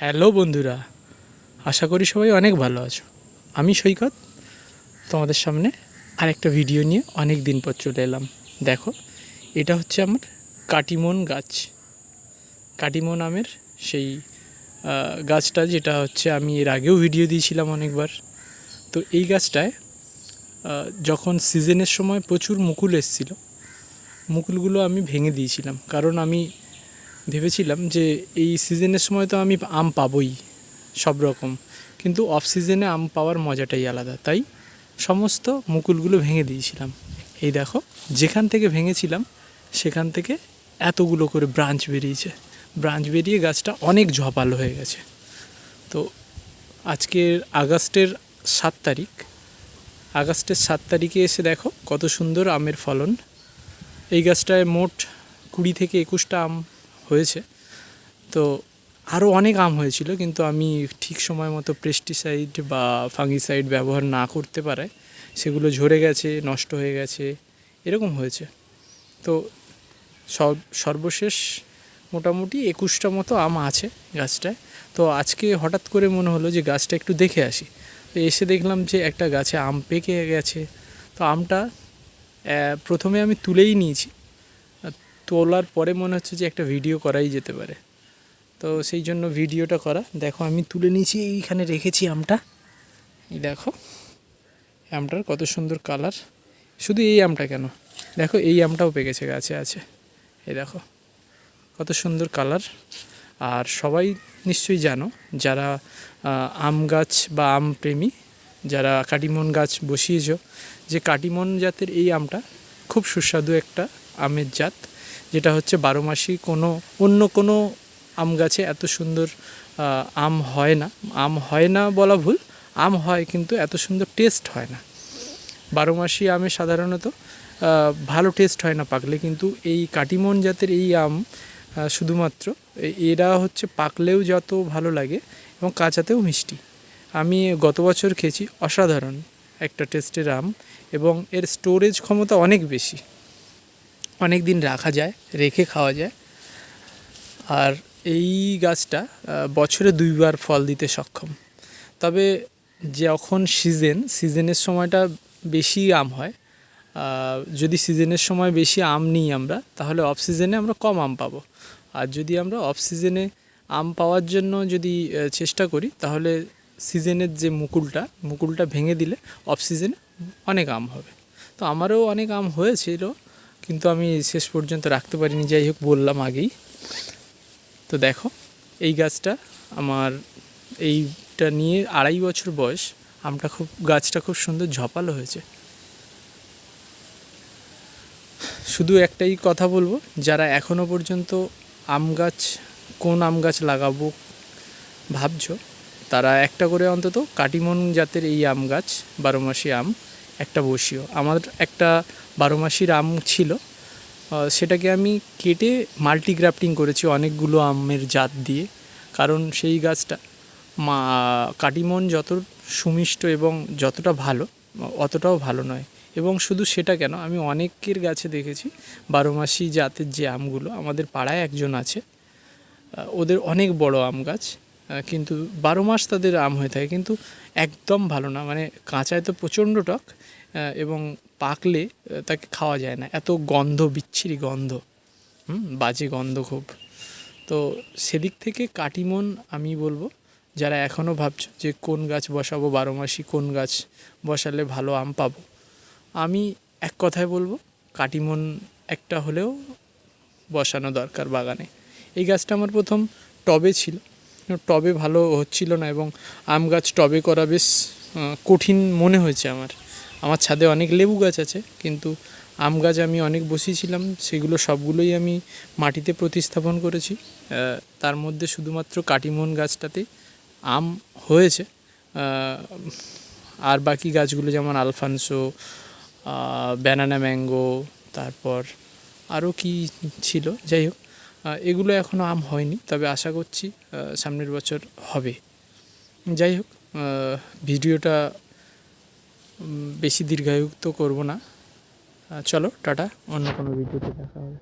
Hello বন্ধুরা, আশা করি সবাই অনেক ভালো আছো। আমি সৈকত তোমাদের সামনে আরেকটা ভিডিও নিয়ে অনেক দিন পর চলে এলাম। দেখো, এটা হচ্ছে আমার কাটিমন গাছ। কাটিমন আমের সেই গাছটা, যেটা হচ্ছে আমি এর আগেও ভিডিও দিয়েছিলাম অনেকবার। তো এই গাছটায় যখন সিজনের সময় প্রচুর মুকুল এসেছিলো, মুকুলগুলো আমি ভেঙে দিয়েছিলাম, কারণ আমি ভেবেছিলাম যে এই সিজনের সময় তো আমি আম পাবোই সব রকম, কিন্তু অফ সিজনে আম পাওয়ার মজাটাই আলাদা। তাই সমস্ত মুকুলগুলো ভেঙে দিয়েছিলাম। এই দেখো, যেখান থেকে ভেঙেছিলাম সেখান থেকে এতগুলো করে ব্রাঞ্চ বেরিয়েছে। ব্রাঞ্চ বেরিয়ে গাছটা অনেক ঝপালো হয়ে গেছে। তো আজকের আগস্টের 7 তারিখে এসে দেখো কত সুন্দর আমের ফলন। এই গাছটায় মোট 20 থেকে 21টা আম হয়েছে। তো আরও অনেক আম হয়েছিল, কিন্তু আমি ঠিক সময় মতো পেস্টিসাইড বা ফাঙ্গিসাইড ব্যবহার না করতে পারায় সেগুলো ঝরে গেছে, নষ্ট হয়ে গেছে, এরকম হয়েছে। তো সর্বশেষ মোটামুটি 21টা মতো আম আছে গাছটায়। তো আজকে হঠাৎ করে মনে হলো যে গাছটা একটু দেখে আসি। তো এসে দেখলাম যে একটা গাছে আম পেকে গেছে। তো আমটা প্রথমে আমি তুলেই নিয়েছি, তোলার পরে মনে হচ্ছে যে একটা ভিডিও করাই যেতে পারে। তো সেই জন্য ভিডিওটা করা। দেখো, আমি তুলে নিয়েছি, এইখানে রেখেছি আমটা। এই দেখো আমটার কত সুন্দর কালার। শুধু এই আমটা কেন, দেখো এই আমটাও পেকেছে, গাছে আছে। এই দেখো কত সুন্দর কালার। আর সবাই নিশ্চয়ই জানো, যারা আম গাছ বা আম প্রেমী, যারা কাটিমন গাছ বসিয়েছ, যে কাটিমন জাতের এই আমটা খুব সুস্বাদু একটা আমের জাত, যেটা হচ্ছে 12 মাসই অন্য কোনো আম গাছে এত সুন্দর আম হয় না বলা ভুল, আম হয় কিন্তু এত সুন্দর টেস্ট হয় না। 12 মাসই আমে সাধারণত ভালো টেস্ট হয় না পাকলে, কিন্তু এই কাটিমন জাতের এই আম শুধুমাত্র এরা হচ্ছে পাকলেও যত ভালো লাগে এবং কাঁচাতেও মিষ্টি। আমি গত বছর খেয়েছি, অসাধারণ একটা টেস্টের আম, এবং এর স্টোরেজ ক্ষমতা অনেক বেশি, অনেক দিন রাখা যায়, রেখে খাওয়া যায়। আর এই গাছটা বছরে 2বার ফল দিতে সক্ষম। তবে যখন সিজনের সময়টা বেশি আম হয়, যদি সিজনের সময় বেশি আম নিই আমরা, তাহলে অফ সিজনে আমরা কম আম পাবো। আর যদি আমরা অফ সিজনে আম পাওয়ার জন্য যদি চেষ্টা করি, তাহলে সিজনের যে মুকুলটা ভেঙে দিলে অফ সিজনে অনেক আম হবে। তো আমারও অনেক আম হয়েছিল, কিন্তু আমি শেষ পর্যন্ত রাখতে পারিনি, যাই হোক বললাম আগেই। তো দেখো, এই গাছটা আমার এইটা নিয়ে 2.5 বছর বয়স। গাছটা খুব সুন্দর ঝপালো হয়েছে। শুধু একটাই কথা বলবো, যারা এখনও পর্যন্ত কোন আম গাছ লাগাবো ভাবছো, তারা একটা করে অন্তত কাটিমন জাতের এই আম গাছ 12 মাসি আম একটা বসিও। আমার একটা 12 মাসির আম ছিল, সেটাকে আমি কেটে মাল্টিগ্রাফটিং করেছি অনেকগুলো আমের জাত দিয়ে, কারণ সেই গাছটা কাটিমন যত সুমিষ্ট এবং যতটা ভালো, অতটাও ভালো নয়। এবং শুধু সেটা কেন, আমি অনেকের গাছে দেখেছি 12 মাসি জাতের যে আমগুলো, আমাদের পাড়ায় একজন আছে, ওদের অনেক বড় আম গাছ, কিন্তু 12 মাস তাদের আম হয়ে থাকে, কিন্তু একদম ভালো না। মানে কাঁচায় তো প্রচণ্ড টক, এবং পাকলে তাকে খাওয়া যায় না, এত গন্ধ, বিচ্ছিরি গন্ধ, বাজে গন্ধ খুব। তো সেদিক থেকে কাটিমন আমি বলবো, যারা এখনও ভাবছো যে কোন গাছ বসাবো 12 মাসি, কোন গাছ বসালে ভালো আম পাবো, আমি এক কথায় বলবো, কাটিমন একটা হলেও বসানো দরকার বাগানে। এই গাছটা আমার প্রথম টবে ছিল, টবে ভালো হচ্ছিল না, এবং আম গাছ টবে করা বেশ কঠিন মনে হয়েছে আমার ছাদে অনেক লেবু গাছ আছে, কিন্তু আম গাছ আমি অনেক বসিয়েছিলাম, সেগুলো সবগুলোই আমি মাটিতে প্রতিস্থাপন করেছি। তার মধ্যে শুধুমাত্র কাটিমন গাছটাতে আম হয়েছে, আর বাকি গাছগুলো যেমন আলফানসো, ব্যানানা ম্যাঙ্গো, তারপর আরও কি ছিল, যাই হোক এগুলো এখনও আম হয়নি, তবে আশা করছি সামনের বছর হবে। যাই হোক, ভিডিওটা বেশি দীর্ঘায়িত করব না। চলো টাটা, অন্য কোনো ভিডিওতে দেখা হবে।